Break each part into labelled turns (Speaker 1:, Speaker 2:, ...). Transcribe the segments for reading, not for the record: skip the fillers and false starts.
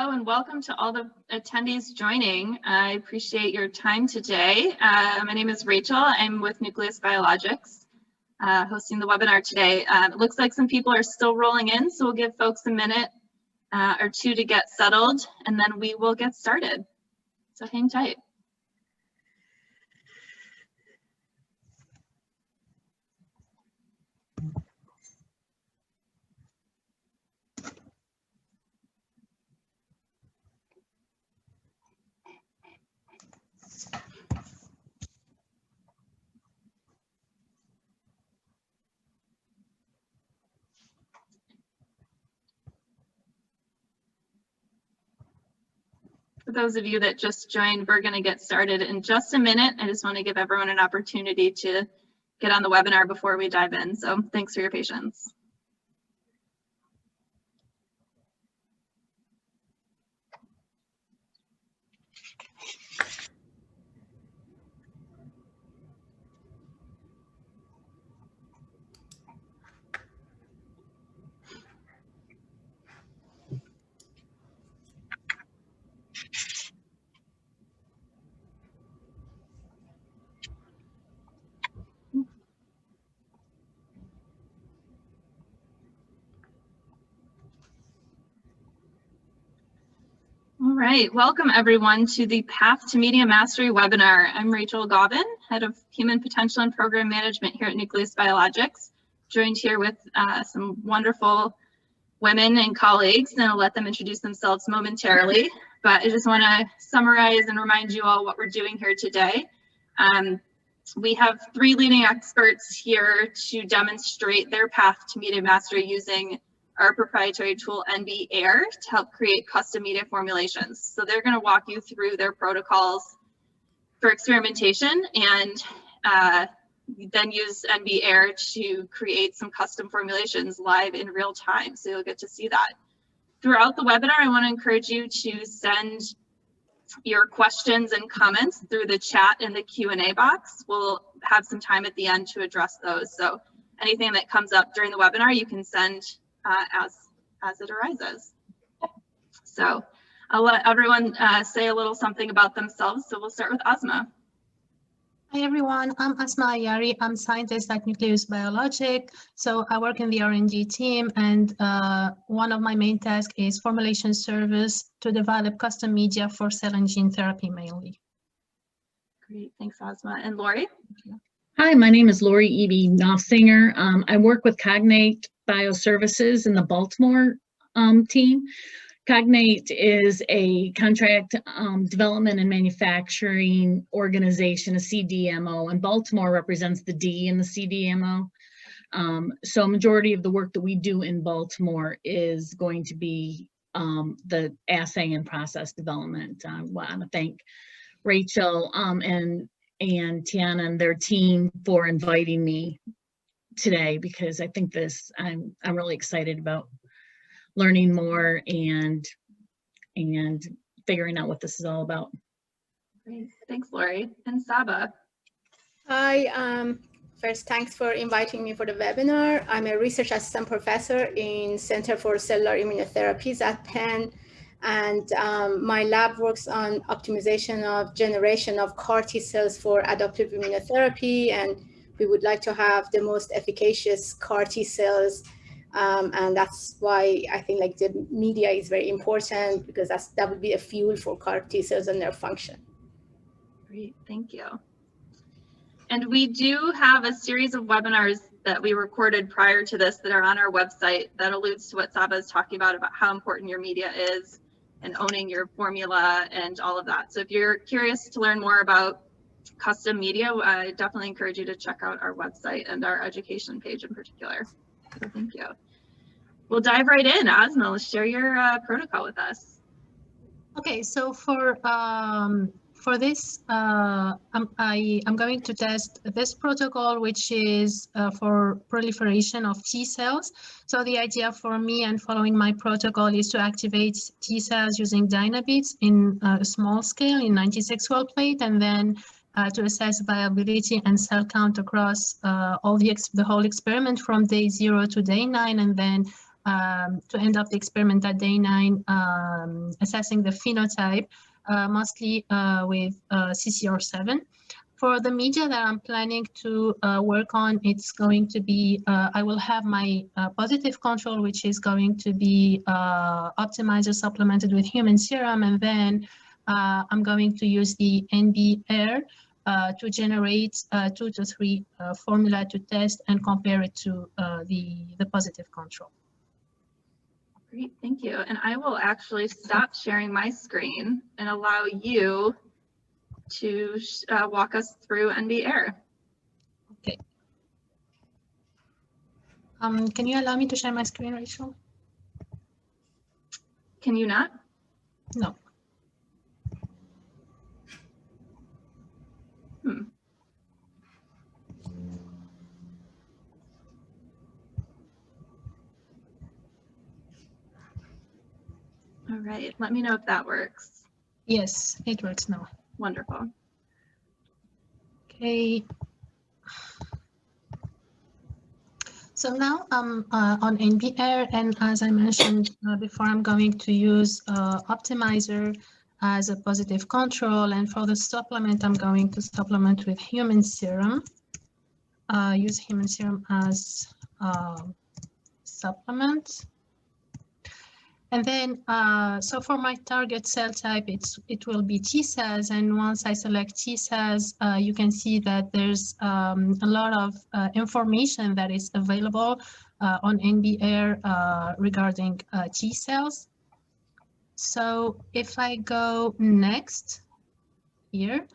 Speaker 1: Hello and welcome to all the attendees joining. I appreciate your time today. My name is Rachel. I'm with Nucleus Biologics, hosting the webinar today. It looks like some people are still rolling in, so we'll give folks a minute or two to get settled, and then we will get started. So hang tight. For those of you that just joined, we're going to get started in just a minute. I just want to give everyone an opportunity to get on the webinar before we dive in. So thanks for your patience. All right, welcome everyone to the Path to Media Mastery webinar. I'm Rachel Gauvin, Head of Human Potential and Program Management here at Nucleus Biologics, joined here with some wonderful women and colleagues, and I'll let them introduce themselves momentarily. But I just want to summarize and remind you all what we're doing here today. We have three leading experts here to demonstrate their path to media mastery using our proprietary tool NB-Air to help create custom media formulations. So they're going to walk you through their protocols for experimentation and then use NB-Air to create some custom formulations live in real time. So you'll get to see that. Throughout the webinar, I want to encourage you to send your questions and comments through the chat in the Q&A box. We'll have some time at the end to address those. So anything that comes up during the webinar, you can send as it arises. So I'll let everyone say a little something about themselves. So we'll start with Asma.
Speaker 2: Hi everyone, I'm Asma Ayari. I'm scientist at Nucleus Biologics. So I work in the R&D team, and one of my main tasks is formulation service to develop custom media for cell and gene therapy mainly.
Speaker 1: Great, thanks Asma. And Lori?
Speaker 3: Hi, my name is Lori E.B. Noffsinger. I work with Cognate Bioservices in the Baltimore team. Cognate is a contract development and manufacturing organization, a CDMO, and Baltimore represents the D in the CDMO. So a majority of the work that we do in Baltimore is going to be the assay and process development. I want to thank Rachel and Tiana and their team for inviting me today, because I think I'm really excited about learning more and figuring out what this is all about.
Speaker 1: Great, thanks Lori. And Saba.
Speaker 4: Hi, first thanks for inviting me for the webinar. I'm a research assistant professor in Center for Cellular Immunotherapies at Penn, and my lab works on optimization of generation of CAR T cells for adaptive immunotherapy, and we would like to have the most efficacious CAR T cells, and that's why I think like the media is very important, because that would be a fuel for CAR T cells and their function.
Speaker 1: Great, thank you. And we do have a series of webinars that we recorded prior to this that are on our website that alludes to what Saba is talking about how important your media is and owning your formula and all of that. So if you're curious to learn more about custom media, I definitely encourage you to check out our website and our education page in particular. So thank you. We'll dive right in. Asma, let's share your protocol with us.
Speaker 2: Okay, so for this, I'm going to test this protocol, which is for proliferation of T cells. So the idea for me and following my protocol is to activate T cells using Dynabits in a small scale in 96 well plate, and then to assess viability and cell count across the whole experiment from day 0 to day 9, and then to end of the experiment at day 9, assessing the phenotype, mostly with CCR7. For the media that I'm planning to work on, it's going to be, I will have my positive control, which is going to be optimizer supplemented with human serum, and then I'm going to use the NB-Air to generate 2 to 3 formula to test and compare it to the positive control.
Speaker 1: Great, thank you. And I will actually stop sharing my screen and allow you to walk us through NB-Air.
Speaker 2: Okay. Can you allow me to share my screen, Rachel?
Speaker 1: Can you not?
Speaker 2: No.
Speaker 1: All right, let me know if that works.
Speaker 2: Yes, it works now.
Speaker 1: Wonderful.
Speaker 2: Okay. So now I'm on NB-Air, and as I mentioned before, I'm going to use optimizer as a positive control, and for the supplement, I'm going to supplement with human serum. Use human serum as supplement. And then, so for my target cell type, it will be T cells. And once I select T cells, you can see that there's a lot of information that is available on NB-Air regarding T cells. So if I go next here,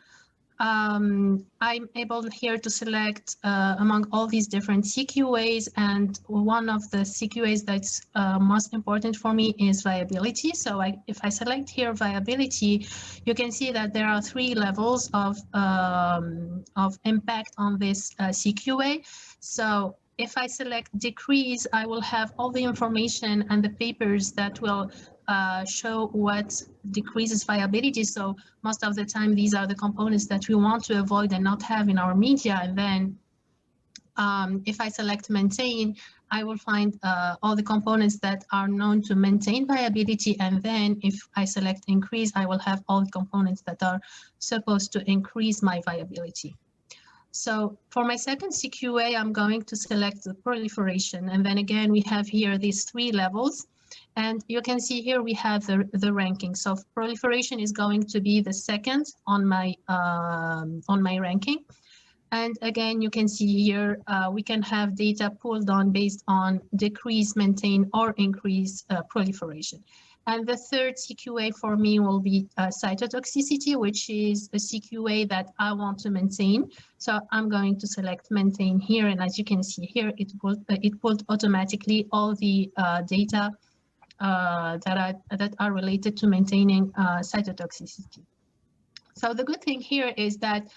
Speaker 2: I'm able here to select among all these different CQAs, and one of the CQAs that's most important for me is viability. So if I select here viability, you can see that there are 3 levels of impact on this CQA. So if I select decrease, I will have all the information and the papers that will show what decreases viability. So most of the time, these are the components that we want to avoid and not have in our media. And then if I select maintain, I will find all the components that are known to maintain viability. And then if I select increase, I will have all the components that are supposed to increase my viability. So for my second CQA, I'm going to select the proliferation. And then again, we have here these 3 levels. And you can see here we have the ranking. So proliferation is going to be the second on my ranking. And again, you can see here we can have data pulled on based on decrease, maintain, or increase proliferation. And the third CQA for me will be cytotoxicity, which is a CQA that I want to maintain. So I'm going to select maintain here. And as you can see here, it pulled automatically all the data that are related to maintaining cytotoxicity. So the good thing here is that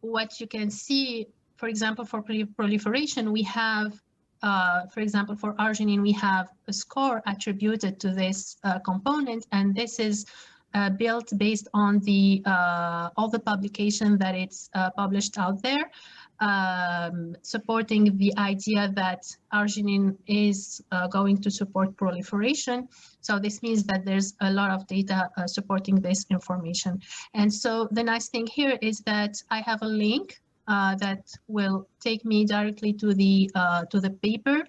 Speaker 2: what you can see, for example, for proliferation, we have, for example, for arginine, we have a score attributed to this component, and this is built based on the all the publication that it's published out there. Supporting the idea that arginine is going to support proliferation. So this means that there's a lot of data supporting this information. And so the nice thing here is that I have a link that will take me directly to the paper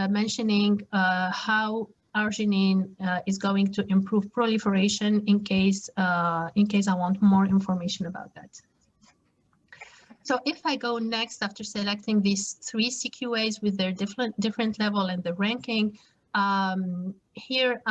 Speaker 2: mentioning how arginine is going to improve proliferation in case I want more information about that. So if I go next after selecting these 3 CQAs with their different level and the ranking, here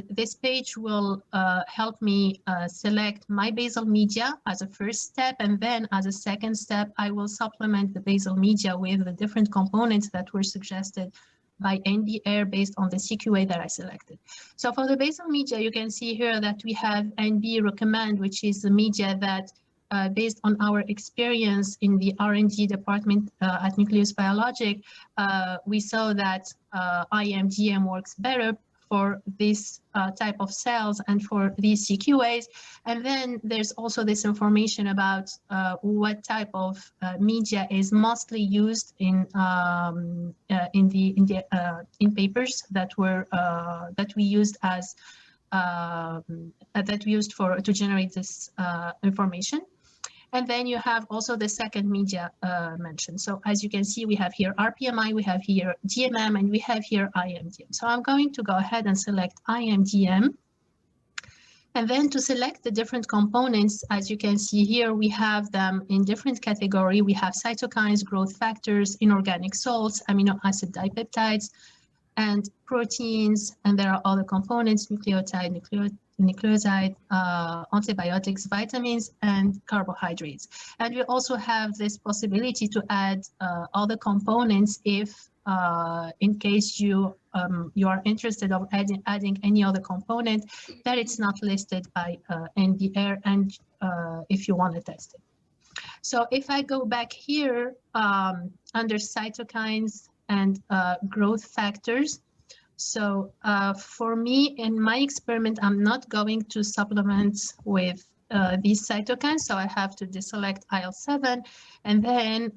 Speaker 2: this page will help me select my basal media as a first step, and then as a second step, I will supplement the basal media with the different components that were suggested by NB-Air based on the CQA that I selected. So for the basal media, you can see here that we have NB recommend, which is the media that based on our experience in the R&D department at Nucleus Biologics, we saw that IMDM works better for this type of cells and for these CQAs. And then there's also this information about what type of media is mostly used in papers that we used as to generate this information. And then you have also the second media mentioned. So as you can see, we have here RPMI, we have here DMM, and we have here IMDM. So I'm going to go ahead and select IMDM. And then to select the different components, as you can see here, we have them in different categories. We have cytokines, growth factors, inorganic salts, amino acid dipeptides, and proteins. And there are other components, nucleotide, nucleoside, antibiotics, vitamins, and carbohydrates. And we also have this possibility to add other components if, in case you are interested of adding any other component that it's not listed by NBR, and if you want to test it. So if I go back here under cytokines and growth factors, so for me, in my experiment, I'm not going to supplement with these cytokines, so I have to deselect IL-7. And then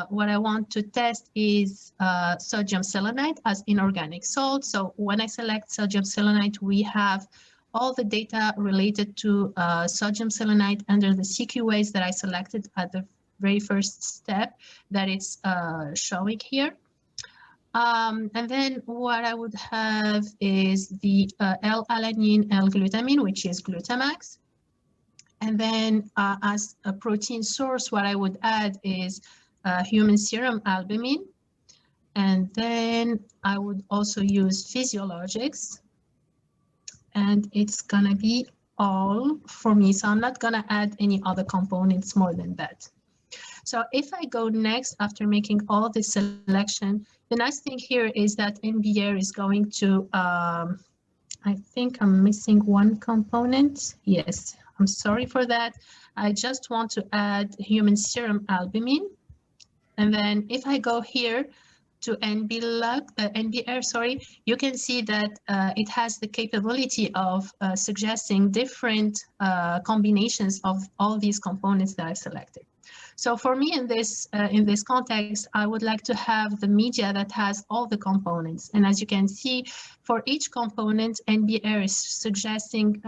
Speaker 2: what I want to test is sodium selenite as inorganic salt. So when I select sodium selenite, we have all the data related to sodium selenite under the CQAs that I selected at the very first step that it's showing here. And then what I would have is the L-alanine, L-glutamine, which is Glutamax. And then as a protein source, what I would add is human serum albumin. And then I would also use Physiologics. And it's gonna be all for me. So I'm not gonna add any other components more than that. So if I go next after making all the selection, the nice thing here is that NBR is going to, I think I'm missing one component. Yes, I'm sorry for that. I just want to add human serum albumin. And then if I go here to NB-Lux, NBR, sorry, you can see that it has the capability of suggesting different combinations of all these components that I selected. So for me in this context, I would like to have the media that has all the components. And as you can see, for each component, NBR is suggesting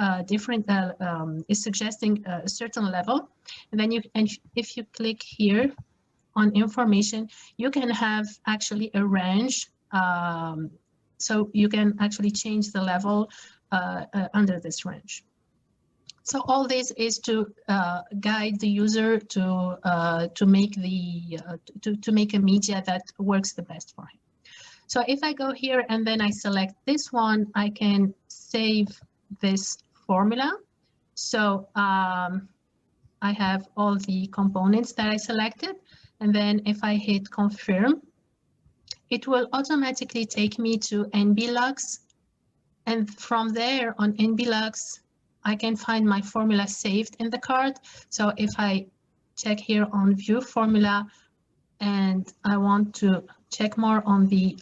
Speaker 2: a certain level. And then if you click here on information, you can have actually a range. So you can actually change the level under this range. So all this is to guide the user to make a media that works the best for him. So if I go here and then I select this one, I can save this formula. So I have all the components that I selected. And then if I hit confirm, it will automatically take me to NB-Lux. And from there on NB-Lux, I can find my formula saved in the card. So if I check here on view formula and I want to check more on the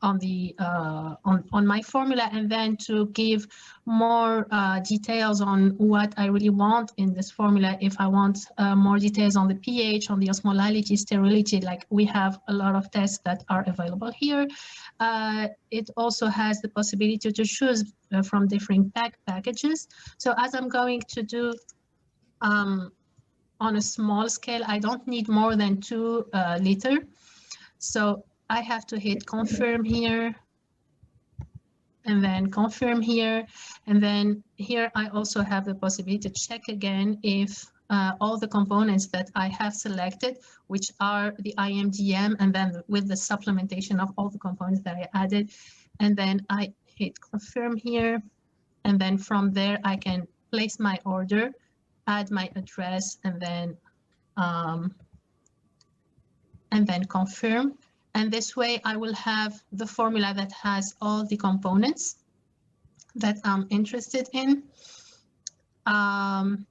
Speaker 2: on my formula, and then to give more details on what I really want in this formula. If I want more details on the pH, on the osmolality, sterility, like we have a lot of tests that are available here. It also has the possibility to choose from different packages. So as I'm going to do on a small scale, I don't need more than 2 liter. So I have to hit confirm here and then confirm here. And then here I also have the possibility to check again if all the components that I have selected, which are the IMDM, and then with the supplementation of all the components that I added. And then I hit confirm here. And then from there, I can place my order, add my address, and then confirm. And this way I will have the formula that has all the components that I'm interested in. And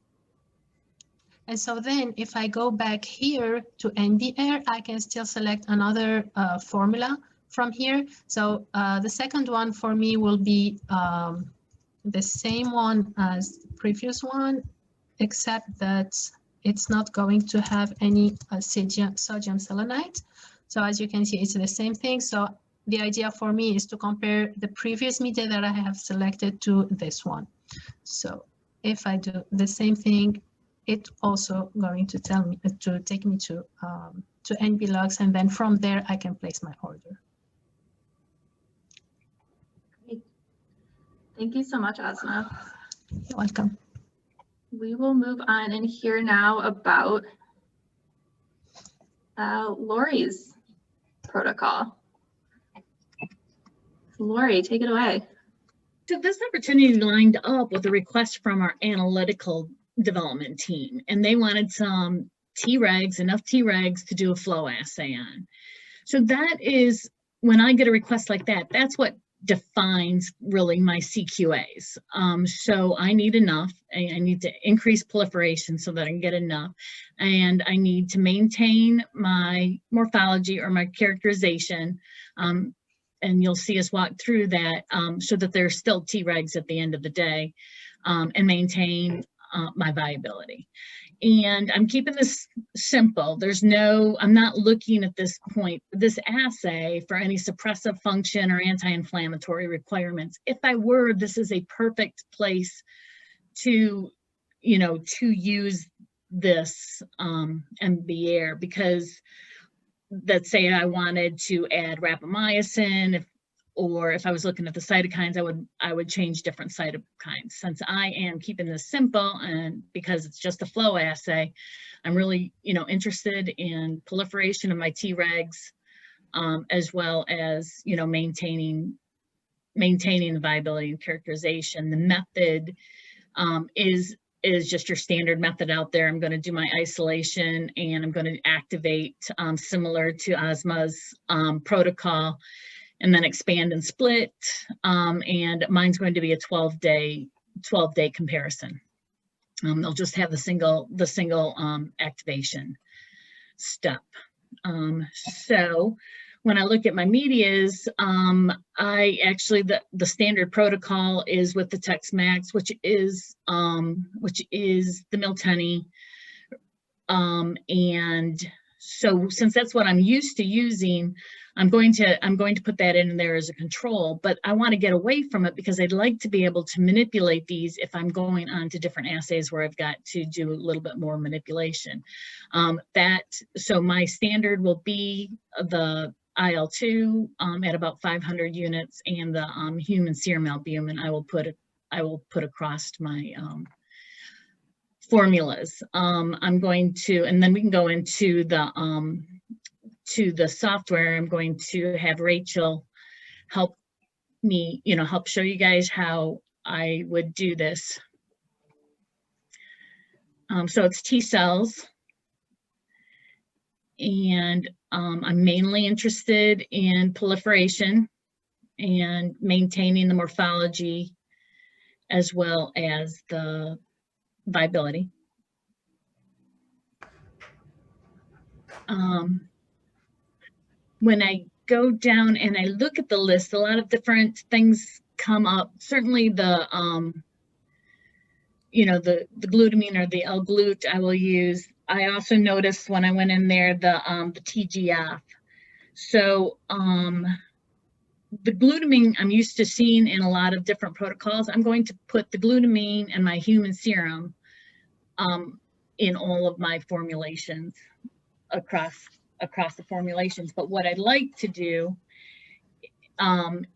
Speaker 2: so then if I go back here to NBR, I can still select another formula from here. So the second one for me will be the same one as the previous one, except that it's not going to have any sodium selenite. So as you can see, it's the same thing. So the idea for me is to compare the previous media that I have selected to this one. So if I do the same thing, it's also going to tell me to take me to NB-Lux, and then from there I can place my order.
Speaker 1: Great. Thank you so much, Asma.
Speaker 2: You're welcome.
Speaker 1: We will move on and hear now about Lori's protocol. Lori, take it away.
Speaker 3: So this opportunity lined up with a request from our analytical development team, and they wanted some Tregs, enough Tregs to do a flow assay on. So that is, when I get a request like that, that's what defines really my CQAs. So I need enough, I need to increase proliferation so that I can get enough, and I need to maintain my morphology or my characterization, and you'll see us walk through that, so that there's still Tregs at the end of the day, and maintain my viability. And I'm keeping this simple. I'm not looking at this point, this assay, for any suppressive function or anti-inflammatory requirements. If I were, this is a perfect place to, to use this MBAir, because let's say I wanted to add rapamycin, or if I was looking at the cytokines, I would change different cytokines. Since I am keeping this simple, and because it's just a flow assay, I'm really, interested in proliferation of my Tregs, as well as, maintaining the viability and characterization. The method is just your standard method out there. I'm going to do my isolation, and I'm going to activate similar to Asma's protocol, and then expand and split, and mine's going to be a 12-day comparison. They'll just have the single activation step. So when I look at my medias, I actually, the standard protocol is with the Tex Max, which is the Miltenyi, and so since that's what I'm used to using, I'm going to put that in there as a control, but I want to get away from it because I'd like to be able to manipulate these if I'm going on to different assays where I've got to do a little bit more manipulation. So my standard will be the IL-2 at about 500 units, and the human serum albumin I will put across my formulas. I'm going to, and then we can go into the software. I'm going to have Rachel help me, help show you guys how I would do this. So it's T cells, and I'm mainly interested in proliferation and maintaining the morphology as well as the viability. When I go down and I look at the list, a lot of different things come up. Certainly the glutamine or the L-glut I will use. I also noticed when I went in there the TGF. So the glutamine I'm used to seeing in a lot of different protocols. I'm going to put the glutamine and my human serum in all of my formulations across the formulations. But what I'd like to do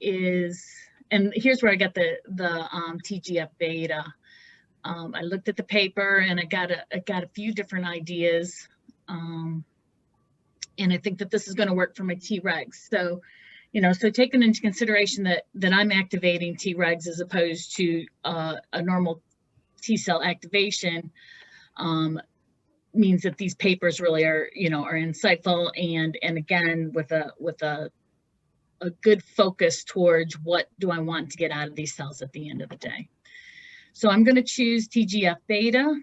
Speaker 3: is, and here's where I got the TGF beta. I looked at the paper and I got a few different ideas, and I think that this is going to work for my Tregs. So, so taking into consideration that I'm activating Tregs as opposed to a normal T cell activation, means that these papers really are insightful, and again with a good focus towards what do I want to get out of these cells at the end of the day. So I'm going to choose TGF beta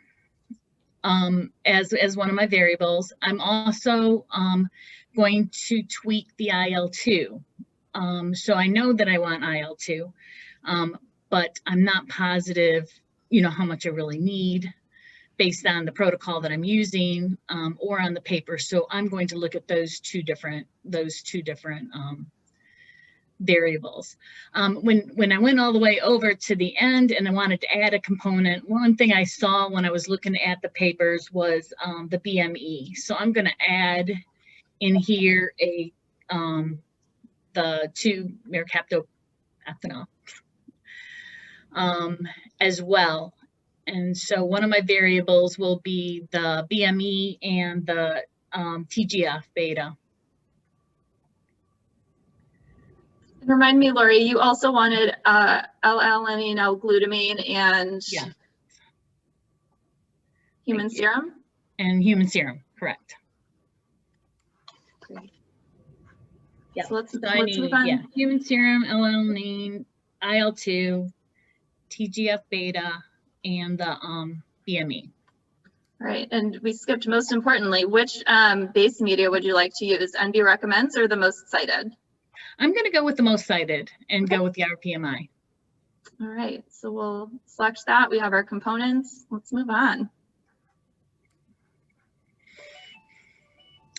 Speaker 3: as one of my variables. I'm also going to tweak the IL-2. So I know that I want IL-2, but I'm not positive, you know, how much I really need based on the protocol that I'm using, or on the paper. So I'm going to look at those two different variables. When I went all the way over to the end and I wanted to add a component, one thing I saw when I was looking at the papers was the BME. So I'm going to add in here the 2-mercaptophenol as well. And so one of my variables will be the BME and the TGF beta.
Speaker 1: Remind me, Lori, you also wanted L-alanine, L-glutamine, and human serum?
Speaker 3: And human serum, correct.
Speaker 1: Great.
Speaker 3: Yeah.
Speaker 1: So let's
Speaker 3: So
Speaker 1: move on.
Speaker 3: Yeah, human serum, L-alanine, IL-2, TGF beta, and the BME.
Speaker 1: All right, and we skipped most importantly, which base media would you like to use? NB recommends or the most cited?
Speaker 3: I'm going to go with the most cited and go with the RPMI.
Speaker 1: All right, so we'll select that. We have our components. Let's move on.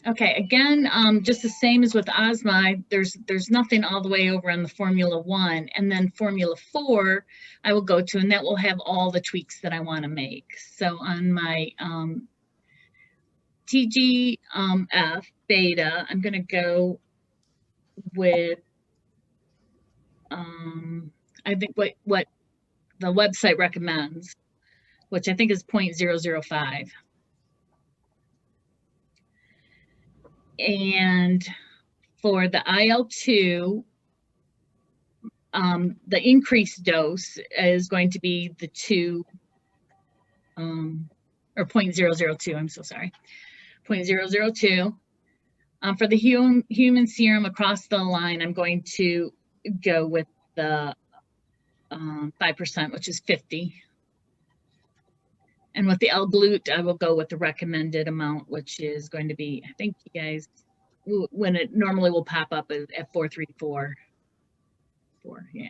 Speaker 3: Okay, again, just the same as with Asma, there's nothing all the way over on the Formula 1, and then Formula 4 I will go to, and that will have all the tweaks that I want to make. So on my TGF beta, I'm going to go with I think what the website recommends, which I think is 0.005. And for the IL-2, the increased dose is going to be the 2, or 0.002, I'm so sorry, 0.002. For the human serum across the line, I'm going to go with the 5%, which is 50. And with the L-glut, I will go with the recommended amount, which is going to be, I think you guys, when it normally will pop up at 434. Yeah.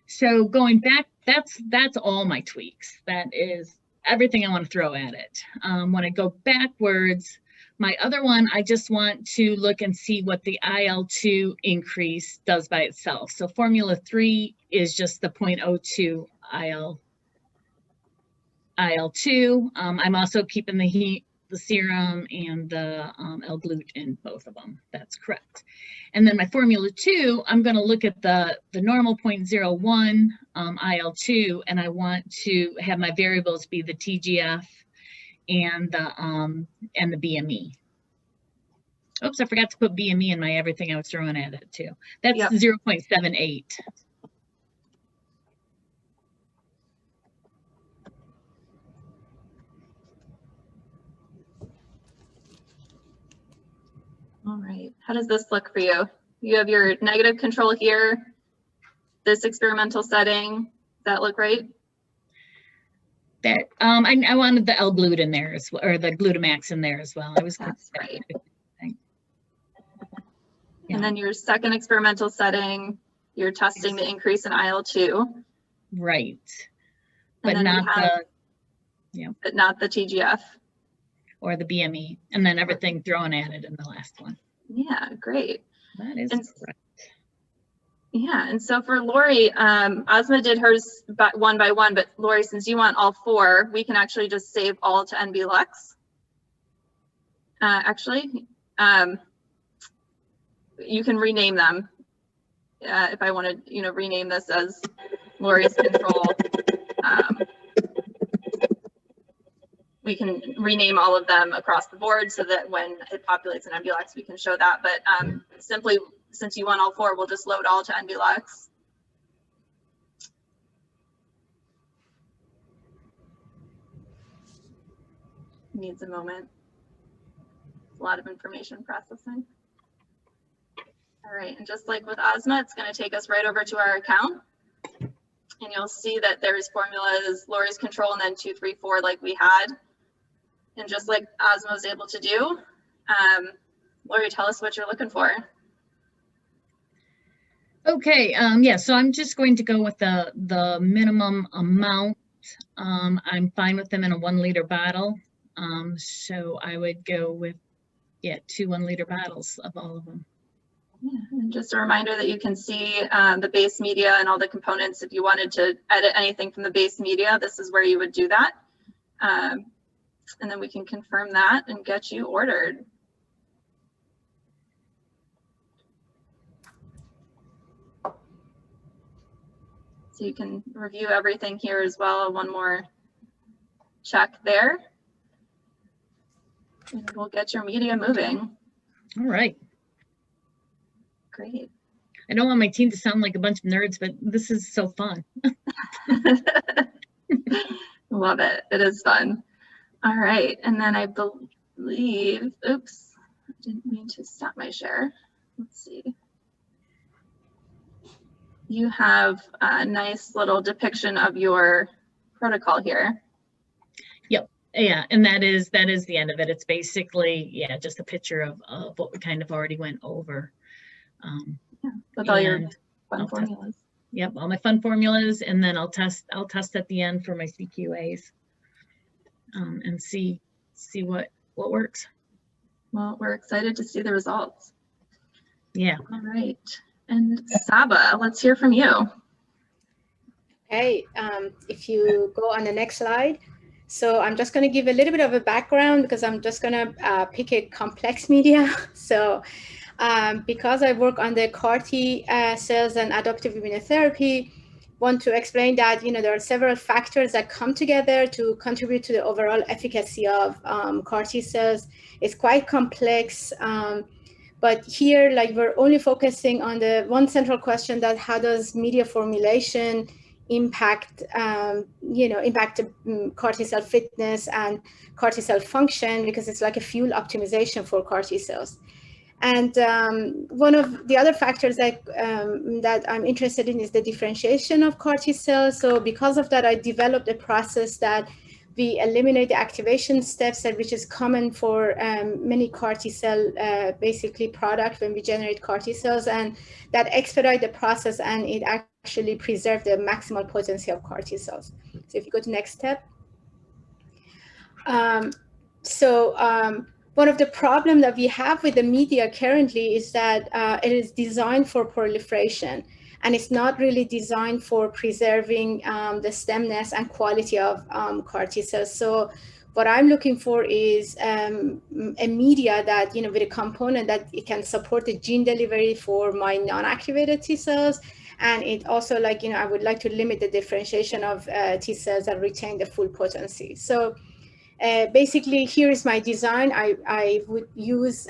Speaker 3: So going back, that's all my tweaks. That is everything I want to throw at it. When I go backwards, my other one, I just want to look and see what the IL-2 increase does by itself. So Formula 3 is just the 0.02 IL-2. I'm also keeping the serum and the L-glut in both of them. That's correct. And then my Formula 2, I'm going to look at the normal 0.01 IL-2, and I want to have my variables be the TGF and the BME. Oops, I forgot to put BME in my everything I was throwing at it too. That's 0.78.
Speaker 1: All right, how does this look for you? You have your negative control here, this experimental setting. Does that look right?
Speaker 3: That I wanted the L-glut in there as well, or the glutamax in there as well. I was
Speaker 1: That's right.
Speaker 3: Yeah.
Speaker 1: And then your second experimental setting, you're testing the increase in IL-2.
Speaker 3: Right.
Speaker 1: But not
Speaker 3: but
Speaker 1: not the TGF.
Speaker 3: Or the BME, and then everything thrown at it in the last one.
Speaker 1: Yeah, great.
Speaker 3: That is correct.
Speaker 1: Yeah, and so for Lori, Asma did hers one by one, but Lori, since you want all 4, we can actually just save all to NB-Lux. Actually, you can rename them. If I want to, rename this as Lori's control. We can rename all of them across the board so that when it populates in NB-Lux, we can show that. But simply, since you want all 4, we'll just load all to NB-Lux. Needs a moment. A lot of information processing. All right, and just like with Asma, it's going to take us right over to our account. And you'll see that there's formulas, Lori's control, and then 2, 3, 4 like we had. And just like Asma was able to do, Lori, tell us what you're looking for.
Speaker 3: Okay, yeah, so I'm just going to go with the minimum amount. I'm fine with them in a 1 liter bottle. So I would go with, yeah, 2 1-liter bottles of all of them.
Speaker 1: Yeah, and just a reminder that you can see the base media and all the components. If you wanted to edit anything from the base media, this is where you would do that. And then we can confirm that and get you ordered. So you can review everything here as well. One more check there. And we'll get your media moving.
Speaker 3: All right.
Speaker 1: Great.
Speaker 3: I don't want my team to sound like a bunch of nerds, but this is so fun.
Speaker 1: Love it. It is fun. All right. And then I believe, oops, I didn't mean to stop my share. Let's see. You have a nice little depiction of your protocol here.
Speaker 3: Yep. Yeah, and that is the end of it. It's basically, yeah, just a picture of what we kind of already went over.
Speaker 1: Yeah, with all your fun formulas.
Speaker 3: Yep, all my fun formulas, and then I'll test at the end for my CQAs, and see what works.
Speaker 1: Well, we're excited to see the results.
Speaker 3: Yeah.
Speaker 1: All right, and Saba, let's hear from you.
Speaker 4: Okay, if you go on the next slide. So I'm just going to give a little bit of a background because I'm just going to pick a complex media. So because I work on the CAR-T cells and adoptive immunotherapy, want to explain that there are several factors that come together to contribute to the overall efficacy of CAR-T cells. It's quite complex, but here, like, we're only focusing on the one central question, that how does media formulation impact CAR-T cell fitness and CAR-T cell function, because it's like a fuel optimization for CAR-T cells. And one of the other factors that I'm interested in is the differentiation of CAR-T cells. So because of that, I developed a process that we eliminate the activation steps, which is common for many CAR-T cell basically product when we generate CAR-T cells, and that expedite the process, and it actually preserve the maximal potency of CAR-T cells. So if you go to next step. One of the problems that we have with the media currently is that it is designed for proliferation, and it's not really designed for preserving the stemness and quality of CAR-T cells. So what I'm looking for is a media that, with a component that it can support the gene delivery for my non-activated T cells. And it also, I would like to limit the differentiation of T cells and retain the full potency. So basically, here is my design. I would use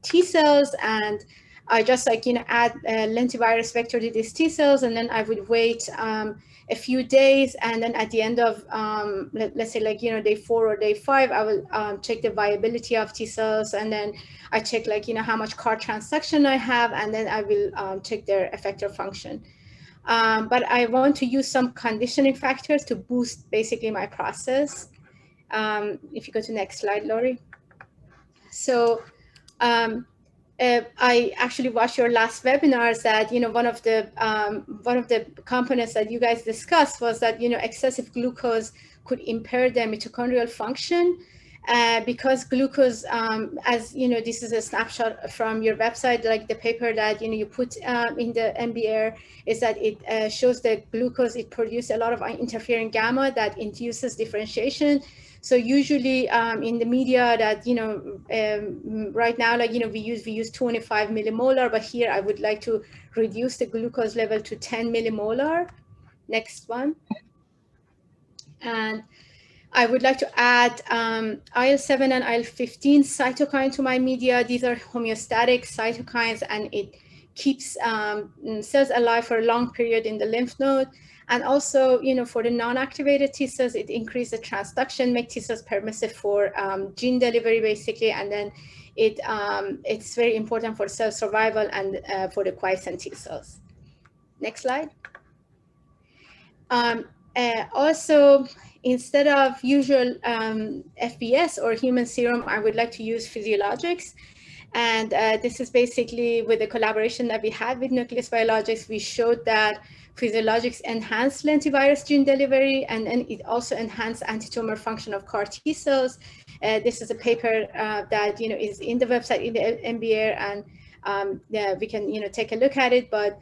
Speaker 4: T cells, and I just add a lentivirus vector to these T cells, and then I would wait a few days, and then at the end of let's say day 4 or day 5, I will check the viability of T cells, and then I check how much CAR transduction I have, and then I will check their effector function. But I want to use some conditioning factors to boost basically my process. If you go to next slide, Lori. So I actually watched your last webinars that, one of the components that you guys discussed was that, excessive glucose could impair the mitochondrial function. Because glucose, as this is a snapshot from your website, like the paper that you put in the NB-Air, is that it shows that glucose, it produces a lot of interferon gamma that induces differentiation. So usually in the media that right now, we use 25 millimolar, but here I would like to reduce the glucose level to 10 millimolar. Next one. And I would like to add IL-7 and IL-15 cytokine to my media. These are homeostatic cytokines, and it keeps cells alive for a long period in the lymph node. And also, for the non-activated T cells, it increases the transduction, make T cells permissive for gene delivery, basically. And then it's very important for cell survival and for the quiescent T cells. Next slide. Also, instead of usual FBS or human serum, I would like to use Physiologics. And this is basically with the collaboration that we had with Nucleus Biologics. We showed that physiologics enhanced lentivirus gene delivery, and then it also enhanced antitumor function of CAR T cells. This is a paper that is in the website in the NBR, and yeah, we can take a look at it. But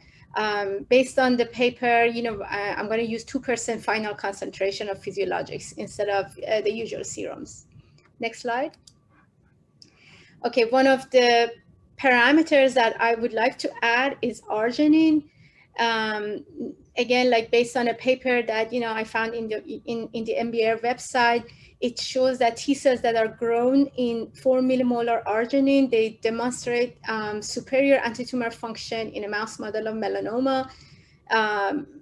Speaker 4: based on the paper, I'm going to use 2% final concentration of physiologics instead of the usual serums. Next slide. Okay, one of the parameters that I would like to add is arginine. Again, like based on a paper that I found in the NBR website, it shows that T cells that are grown in 4 millimolar arginine, they demonstrate superior antitumor function in a mouse model of melanoma.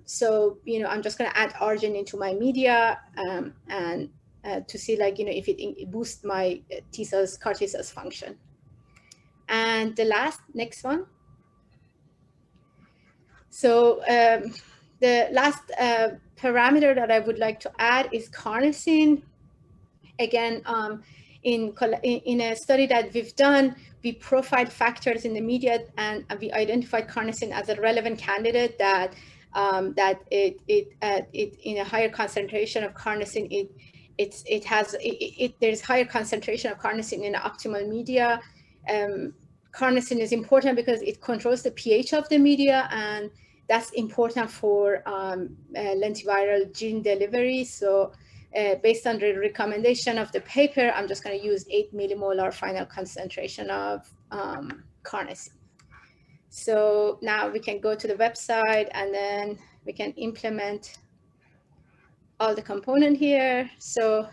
Speaker 4: So I'm just going to add arginine to my media and to see if it boosts my T cells, CAR T cells function. And the next one. So the last parameter that I would like to add is carnosine. Again, in a study that we've done, we profiled factors in the media, and we identified carnosine as a relevant candidate that it in a higher concentration of carnosine, there's higher concentration of carnosine in the optimal media. Carnosine is important because it controls the pH of the media, and that's important for lentiviral gene delivery. So based on the recommendation of the paper, I'm just going to use 8 millimolar final concentration of carnosine. So now we can go to the website, and then we can implement all the component here. So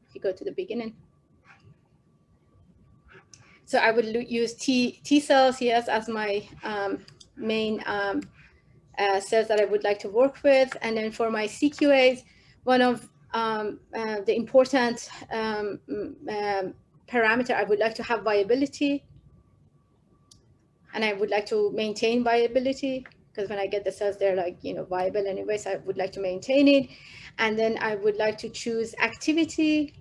Speaker 4: if you go to the beginning. So I would use T cells, yes, as my main cells that I would like to work with. And then for my CQAs, one of the important parameter, I would like to have viability. And I would like to maintain viability, because when I get the cells, they're viable anyway, so I would like to maintain it. And then I would like to choose activity.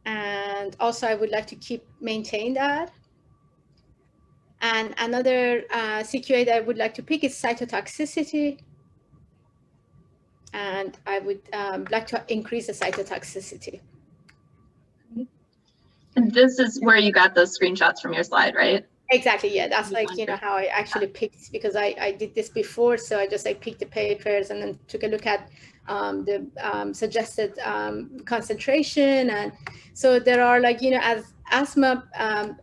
Speaker 4: And also I would like to maintain that. And another CQA that I would like to pick is cytotoxicity. And I would like to increase the cytotoxicity.
Speaker 1: And this is where you got those screenshots from your slide, right?
Speaker 4: Exactly, yeah, that's how I actually picked, because I did this before, so I just picked the papers and then took a look at the suggested concentration. And so there are as Asma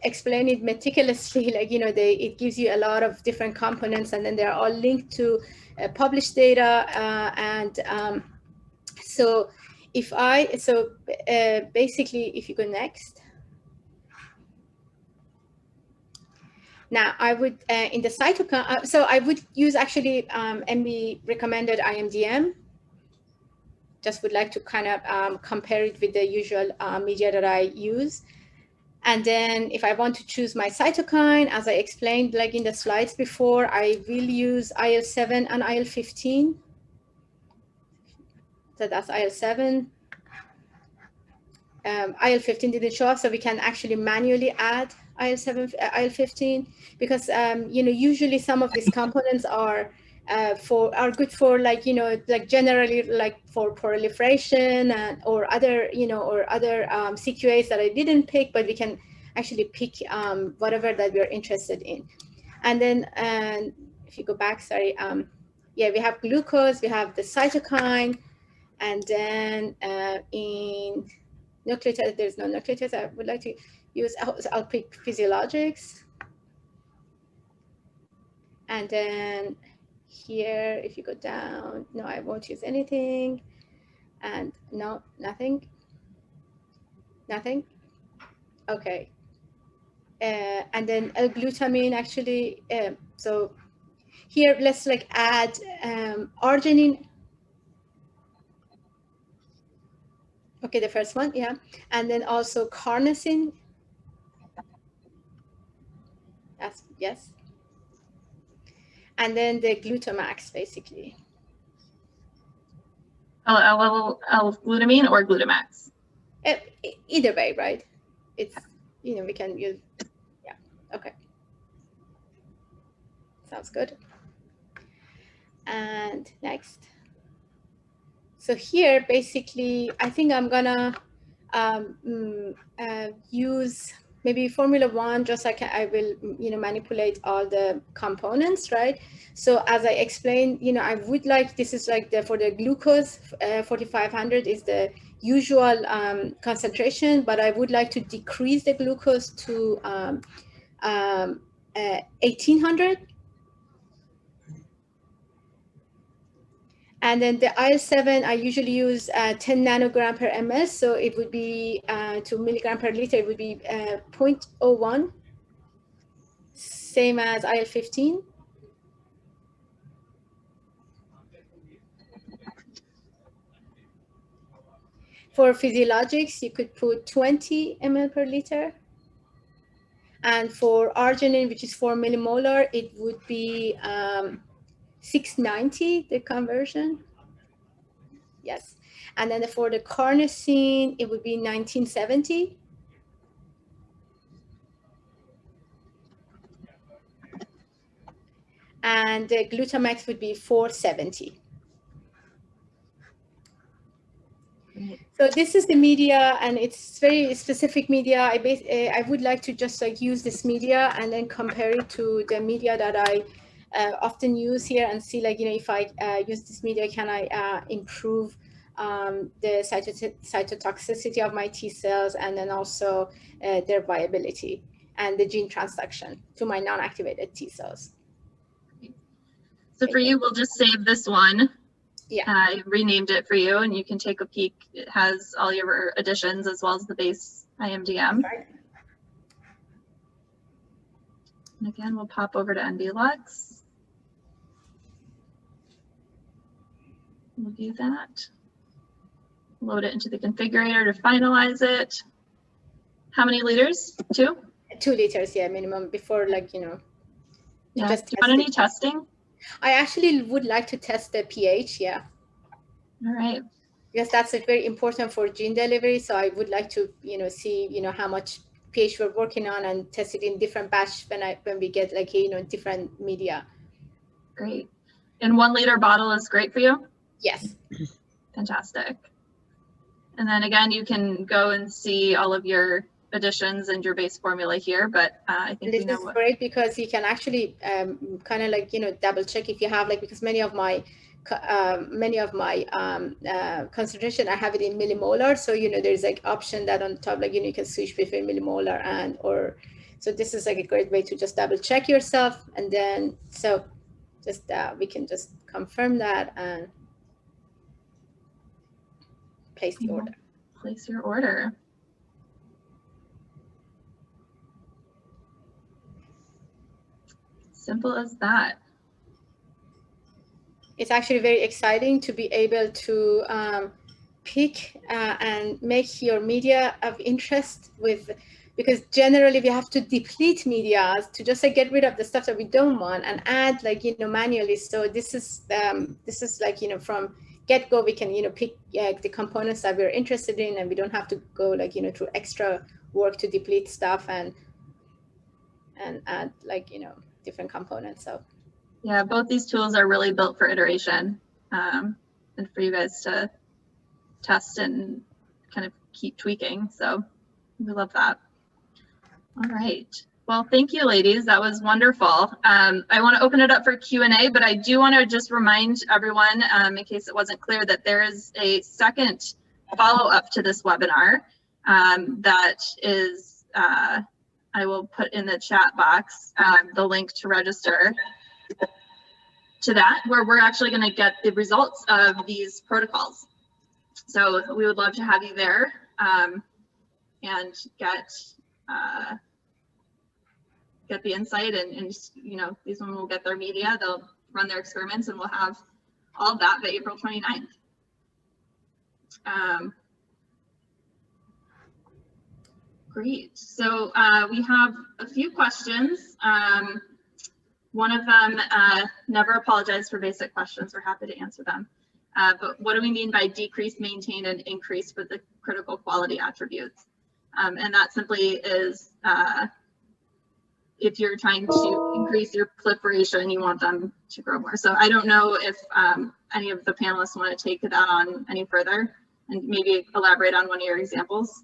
Speaker 4: explained it meticulously, it gives you a lot of different components, and then they're all linked to published data. So basically, if you go next. Now I would, in the cytokine, so I would use actually NB recommended IMDM. Just would like to kind of compare it with the usual media that I use. And then if I want to choose my cytokine, as I explained in the slides before, I will use IL-7 and IL-15. So that's IL-7. IL-15 didn't show up, so we can actually manually add IL-7, IL-15, because usually some of these components are good for generally for proliferation or other CQAs that I didn't pick, but we can actually pick whatever that we're interested in. And then if you go back, sorry, yeah, we have glucose, we have the cytokine, and then in nucleotides, there's no nucleotides. I would like to use, I'll pick physiologics. And then here, if you go down, no, I won't use anything. And no, nothing. Okay. And then L-glutamine actually, so here, let's add arginine. Okay, the first one, yeah. And then also carnosine. That's, yes. And then the glutamax, basically.
Speaker 1: L-glutamine or glutamax?
Speaker 4: Either way, right? It's we can use, yeah, okay. Sounds good. And next. So here, basically, I think I'm gonna use maybe Formula 1, just like I will, manipulate all the components, right? So as I explained, I would like, this is like for the glucose, 4500 is the usual concentration, but I would like to decrease the glucose to 1800. And then the IL-7, I usually use 10 nanogram per ml. So it would be to milligram per liter, it would be 0.01, same as IL-15. For physiologics, you could put 20 ml per liter. And for arginine, which is 4 millimolar, it would be 690, the conversion. Yes. And then for the carnosine, it would be 1970. And the Glutamax would be 470. So this is the media, and it's very specific media. I would like to just like use this media and then compare it to the media that I often use here and see, like, if I use this media, can I improve the cytotoxicity of my T cells, and then also their viability and the gene transduction to my non-activated T cells.
Speaker 1: So for you, we'll just save this one.
Speaker 4: Yeah.
Speaker 1: I renamed it for you, and you can take a peek. It has all your additions as well as the base IMDM.
Speaker 4: Right.
Speaker 1: And again, we'll pop over to NB-Lux. We'll do that. Load it into the configurator to finalize it. How many liters? 2?
Speaker 4: 2 liters, yeah, minimum, before, like,
Speaker 1: Yeah.
Speaker 4: just
Speaker 1: Do you want any testing?
Speaker 4: I actually would like to test the pH, yeah.
Speaker 1: All right.
Speaker 4: Because that's very important for gene delivery. So I would like to, see, how much pH we're working on and test it in different batch when we get, like, different media.
Speaker 1: Great. And 1 liter bottle is great for you?
Speaker 4: Yes.
Speaker 1: Fantastic. And then again, you can go and see all of your additions and your base formula here, but I think
Speaker 4: this is great because you can actually kind of like, double check if you have, like, because many of my concentration, I have it in millimolar. So, there's like option that on top, like, you can switch between millimolar so this is like a great way to just double check yourself. And then, so just, we can just confirm that and place the order.
Speaker 1: Place your order. Simple as that.
Speaker 4: It's actually very exciting to be able to pick and make your media of interest because generally we have to deplete media to just like get rid of the stuff that we don't want and add, like, manually. So this is like, from get-go, we can, pick the components that we're interested in, and we don't have to go, like, through extra work to deplete stuff and add, like, different components. So
Speaker 1: yeah, both these tools are really built for iteration and for you guys to test and kind of keep tweaking. So we love that. All right. Well, thank you, ladies. That was wonderful. I want to open it up for Q&A, but I do want to just remind everyone, in case it wasn't clear, that there is a second follow-up to this webinar that is, I will put in the chat box the link to register to that, where we're actually going to get the results of these protocols. So we would love to have you there and get the insight and these women will get their media, they'll run their experiments, and we'll have all of that by April 29th. Great. So we have a few questions. One of them, never apologize for basic questions. We're happy to answer them. But what do we mean by decrease, maintain, and increase for the critical quality attributes? And that simply is if you're trying to increase your proliferation, you want them to grow more. So I don't know if any of the panelists want to take that on any further and maybe elaborate on one of your examples.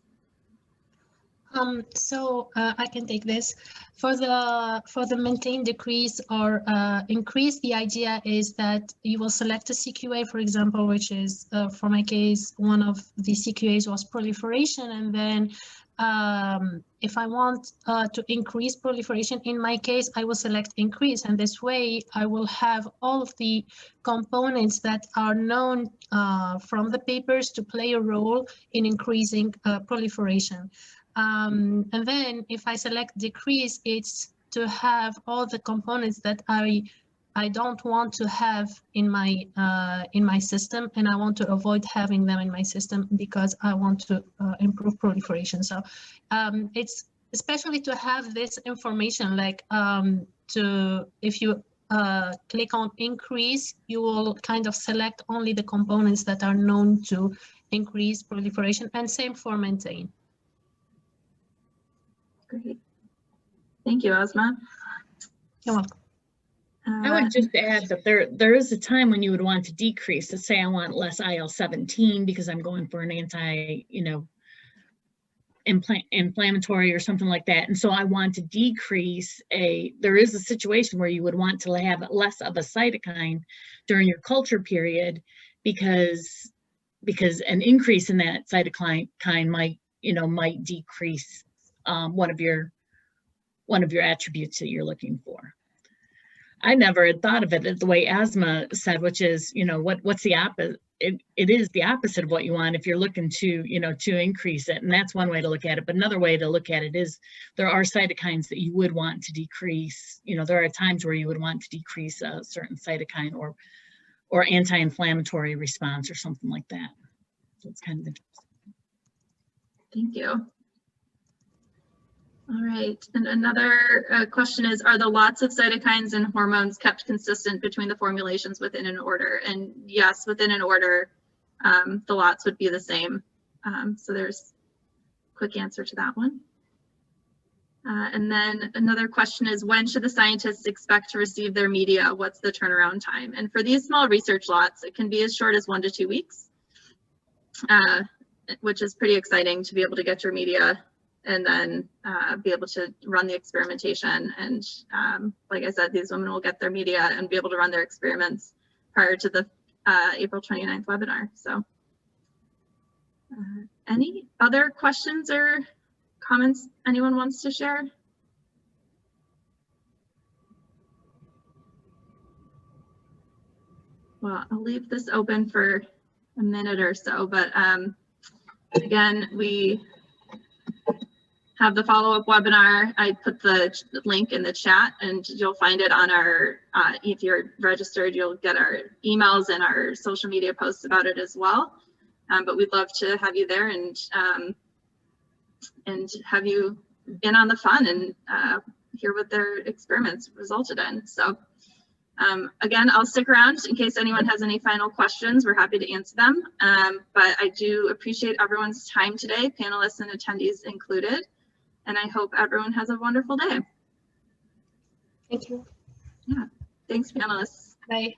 Speaker 2: I can take this. For the maintain, decrease, or increase, the idea is that you will select a CQA, for example, which is, for my case, one of the CQAs was proliferation, and then if I want to increase proliferation, in my case, I will select increase, and this way I will have all of the components that are known from the papers to play a role in increasing proliferation. And then if I select decrease, it's to have all the components that I don't want to have in my system, and I want to avoid having them in my system because I want to improve proliferation. So it's especially to have this information, like if you click on increase, you will kind of select only the components that are known to increase proliferation, and same for maintain.
Speaker 1: Great. Thank you, Asma.
Speaker 2: You're welcome.
Speaker 3: I would just add that there is a time when you would want to decrease. To say I want less IL-17 because I'm going for an inflammatory or something like that, and so I want to decrease there is a situation where you would want to have less of a cytokine during your culture period because an increase in that cytokine might decrease one of your attributes that you're looking for. I never had thought of it the way Asma said, which is, what's the opposite? It is the opposite of what you want if you're looking to increase it. And that's one way to look at it. But another way to look at it is there are cytokines that you would want to decrease. There are times where you would want to decrease a certain cytokine or anti-inflammatory response or something like that. So it's kind of interesting.
Speaker 1: Thank you. All right, and another question is, are the lots of cytokines and hormones kept consistent between the formulations within an order? And yes, within an order, the lots would be the same. So there's a quick answer to that one. And then another question is, when should the scientists expect to receive their media? What's the turnaround time? And for these small research lots, it can be as short as 1 to 2 weeks, which is pretty exciting to be able to get your media and then be able to run the experimentation. And like I said, these women will get their media and be able to run their experiments prior to the April 29th webinar. So any other questions or comments anyone wants to share? Well, I'll leave this open for a minute or so, but again, we have the follow-up webinar. I put the link in the chat and you'll find it on our, if you're registered, you'll get our emails and our social media posts about it as well. But we'd love to have you there and have you in on the fun and hear what their experiments resulted in. So again, I'll stick around in case anyone has any final questions. We're happy to answer them. But I do appreciate everyone's time today, panelists and attendees included. And I hope everyone has a wonderful day.
Speaker 2: Thank you.
Speaker 1: Yeah, thanks, panelists.
Speaker 2: Bye.